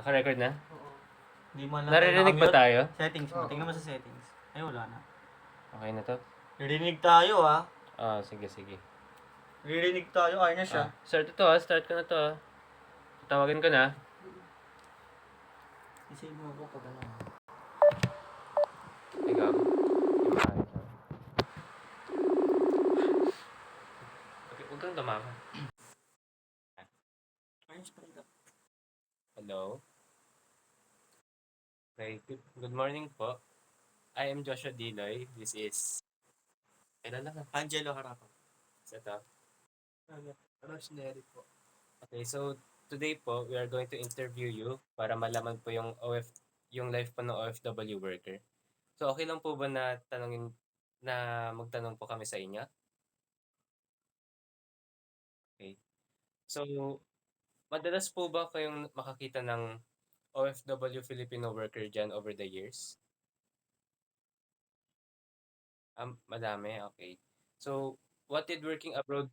Naka-record na? Oo. Hindi man lang tayo Naririnig ba nakamute. tayo? Settings mo. Oo. Tingnan mo sa settings. Ay, wala na. Okay na to? Narinig tayo ah. Sige. Narinig tayo. Ay na siya. Start ito start ko na to Tawagin ko na. I-save mo ko pag ano. Ikaw. Okay, huwag kang tumawa. Ayos pa rin ka. Hello? Okay, good morning po. I am Joshua Diloy. This is... Kailan ka? Angelo Harapa. Set up. Rosemary po. Okay, so today po, we are going to interview you para malaman po yung life po ng OFW worker. So okay lang po ba na magtanong po kami sa inyo? Okay. So, madalas po ba kayong makakita ng OFW Filipino worker dyan over the years? Madami, okay. So, what did working abroad...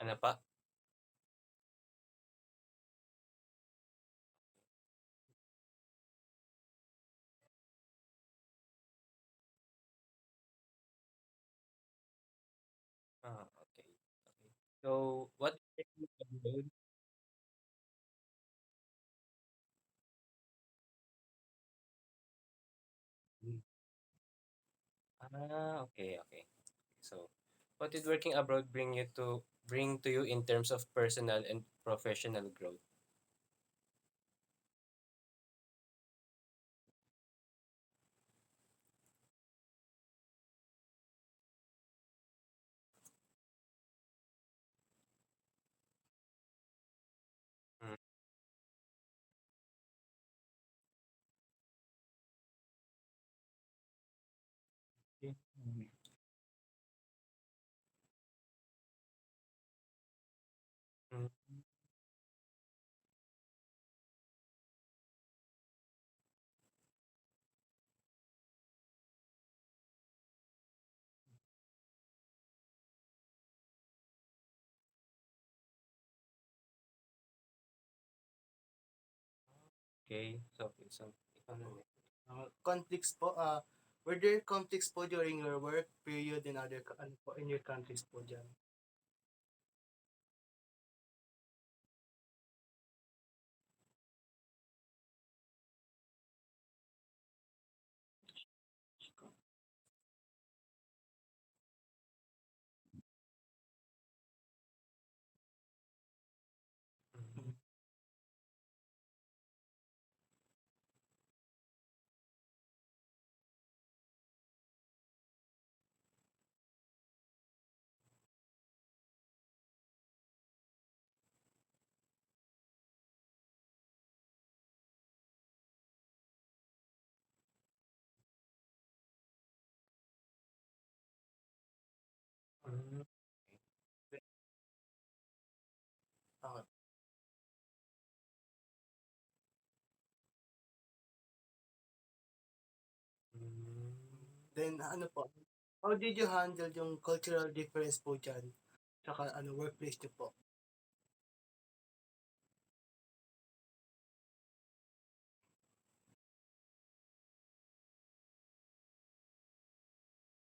Ano pa? Okay. So, what did working abroad... Okay. So, what did working abroad bring to you in terms of personal and professional growth? Mm. Mm. Okay. So ikaw na. Conflicts po, were there conflicts po during your work period in other, ano po, in your countries po dyan? Mm. Mm. Okay. Mm. Then, ano po, how did you handle yung cultural difference po dyan? Saka, workplace nyo po?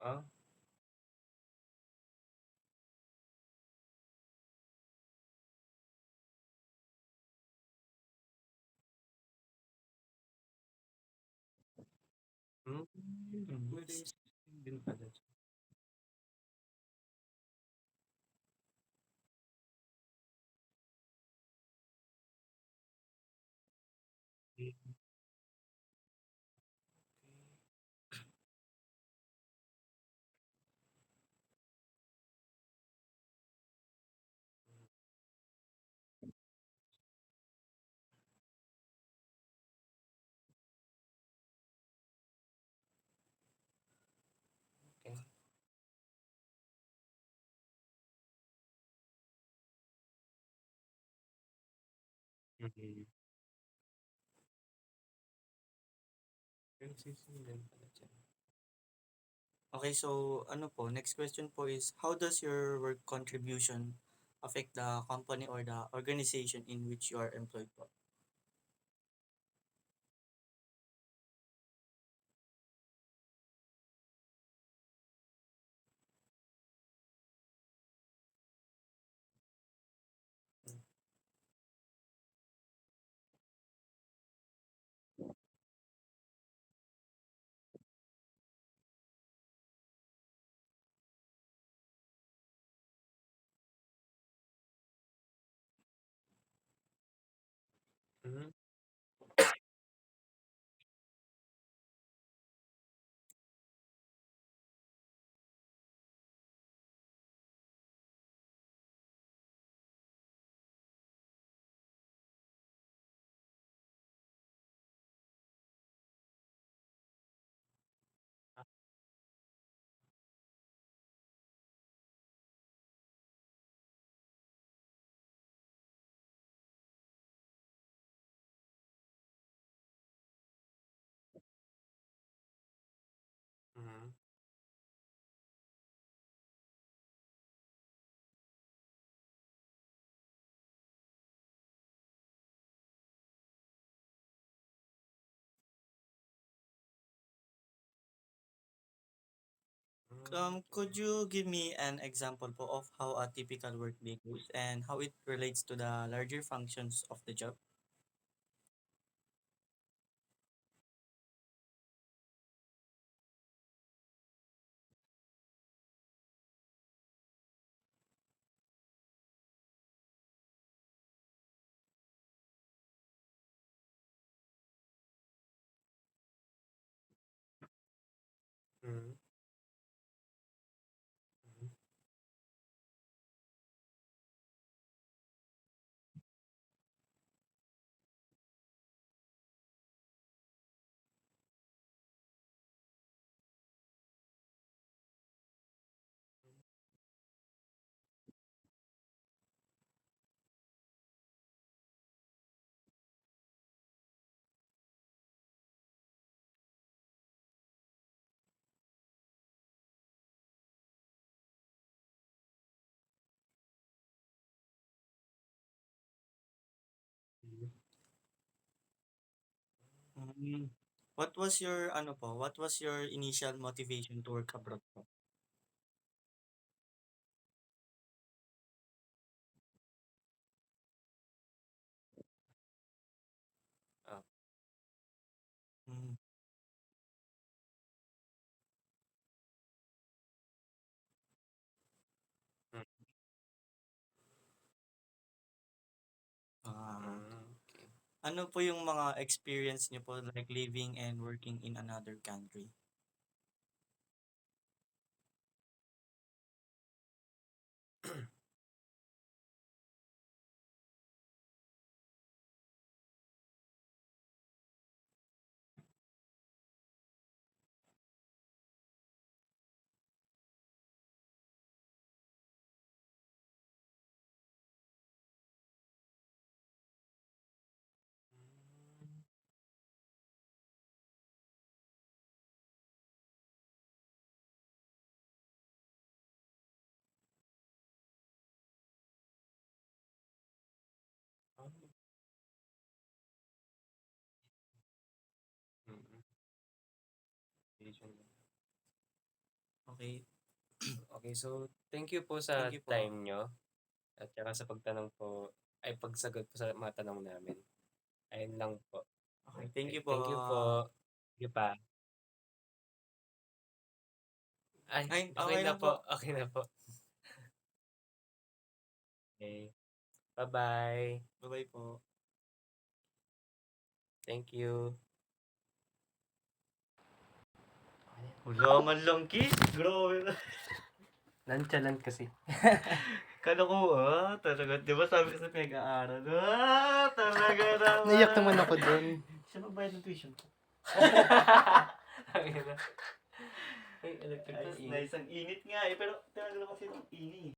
Ah? Mm. Pwede din pala. Mm. Okay. Mm. Racism din pala dyan. Okay, so ano po, next question po is, how does your work contribution affect the company or the organization in which you are employed po? Could you give me an example po of how a typical workday goes and how it relates to the larger functions of the job? Mm. Mhm. Mhm. Mm. What was your initial motivation to work abroad po? Ah, Mm. mm, Ah, okey. ano po yung mga experience niyo po like living and working in another country? Ah, mm. Asian. Okay, Okey, so thank you po thank sa you po. time niyo at saka sa pagtanong po ay pagsagot po sa mga tanong namin. Ayun lang po. Okay, thank Okey, you po. thank you po. Sige pa. Ay, Ay, okey okay na lang po, po. okey na po. Okey, ba-bye. Bye-bye po. Thank you. Wala man lang kiss. Grabe na. Nonchalant kasi. Kala ko, talaga. Di ba sabi ko sa pinag-aaral? Talaga Naiyak naman. naman ako dun. Siya magbayad ng tuition ko. Ayun na. Ay, electric Nice, fan, init. nice. Ang init nga eh. Pero tinagal ko kasi itong ini.